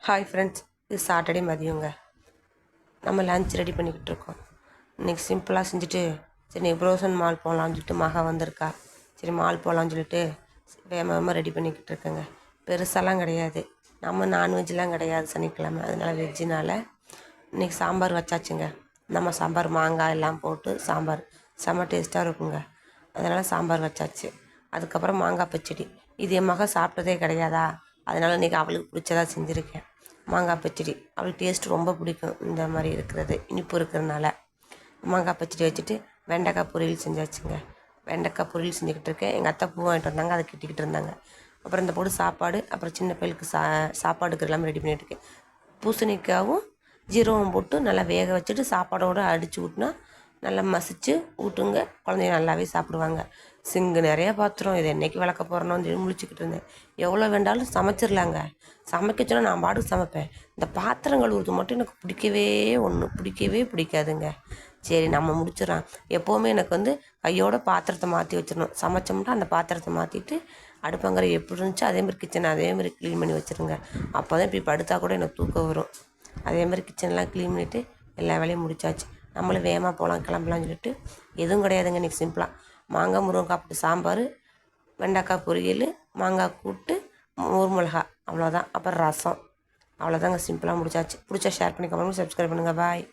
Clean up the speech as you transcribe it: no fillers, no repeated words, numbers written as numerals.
Hi friends, இது Saturday மதியங்க. நம்ம lunch ready பண்ணிக்கிட்டு இருக்கோம். இன்றைக்கி சிம்பிளாக செஞ்சுட்டு சரி இன்றைக்கி ப்ரோசன் மால் போகலான்னு சொல்லிட்டு மகா வந்திருக்கா. சரி மால் போகலான்னு சொல்லிட்டு வேகமாக ரெடி பண்ணிக்கிட்டு இருக்கேங்க. பெருசாலாம் கிடையாது, நம்ம நான்வெஜ்லாம் கிடையாது சனிக்கிழமை, அதனால் வெஜ்ஜினால் இன்றைக்கி சாம்பார் வச்சாச்சுங்க. நம்ம சாம்பார் மாங்காய் எல்லாம் போட்டு சாம்பார் செம்ம டேஸ்ட்டாக இருக்குங்க. அதனால் சாம்பார் வச்சாச்சு. அதுக்கப்புறம் மாங்காய் பச்சடி. இது என் மகா சாப்பிட்டதே கிடையாதா, அதனால் இன்றைக்கி அவளுக்கு பிடிச்சதாக செஞ்சுருக்கேன். மாங்காய் பச்சடி அவளுக்கு டேஸ்ட் ரொம்ப பிடிக்கும். இந்த மாதிரி இருக்கிறது இனிப்பு இருக்கிறதுனால மாங்காய் பச்சடி வச்சுட்டு வெண்டைக்காய் பொரியல் செஞ்சாச்சுங்க. வெண்டைக்காய் பொரியல் செஞ்சுக்கிட்டு இருக்கேன். எங்கள் அத்தை பூ வாங்கிட்டு வந்தாங்க, அதை கிட்டிக்கிட்டு இருந்தாங்க. அப்புறம் இந்த போட்டு சாப்பாடு, அப்புறம் சின்ன பையலுக்கு சாப்பாடுக்கு எல்லாமே ரெடி பண்ணிகிட்டு இருக்கேன். பூசணிக்காவும் ஜீரகம் போட்டு நல்லா வேக வச்சுட்டு சாப்பாடோடு அடித்து ஊட்டினா நல்லா மசித்து ஊட்டுங்க. குழந்தைங்க நல்லாவே சாப்பிடுவாங்க. சிங்கு நிறைய பாத்திரம், இது என்றைக்கு விளக்க போகிறோன்னு சொல்லி முழிச்சிக்கிட்டு இருந்தேன். எவ்வளோ வேண்டாலும் சமைச்சிடலாங்க. சமைக்க சொன்னால் நான் பாட்டுக்கு சமைப்பேன். இந்த பாத்திரம் கழுவுறது மட்டும் எனக்கு பிடிக்கவே பிடிக்காதுங்க. சரி நம்ம முடிச்சிடலாம். எப்போவுமே எனக்கு கையோட பாத்திரத்தை மாற்றி வச்சிடணும். சமைச்சோம்னா அந்த பாத்திரத்தை மாற்றிட்டு அடுப்பங்கரை எப்படி இருந்துச்சோ அதேமாதிரி கிச்சனை அதேமாதிரி க்ளீன் பண்ணி வச்சுருங்க. அப்போ தான் இப்படி படுத்தா கூட எனக்கு தூக்கம் வரும். அதேமாதிரி கிச்சன்லாம் க்ளீன் பண்ணிவிட்டு எல்லா வேலையும் முடிச்சாச்சு. நம்மளும் வேகமாக போகலாம் கிளம்பலான்னு சொல்லிட்டு எதுவும் கிடையாதுங்க. இன்றைக்கி சிம்பிளாக மாங்காய் முருங்கைக்காய் போட்டு சாம்பார், வெண்டைக்காய் பொரியல், மாங்காய் கூட்டு, மோர் மிளகா, அவ்வளோதான். அப்புறம் ரசம், அவ்வளோதாங்க. சிம்பிளாக முடிச்சாச்சு. பிடிச்சா ஷேர் பண்ணி கமெண்ட் பண்ணி சப்ஸ்கிரைப் பண்ணுங்கள். பாய்.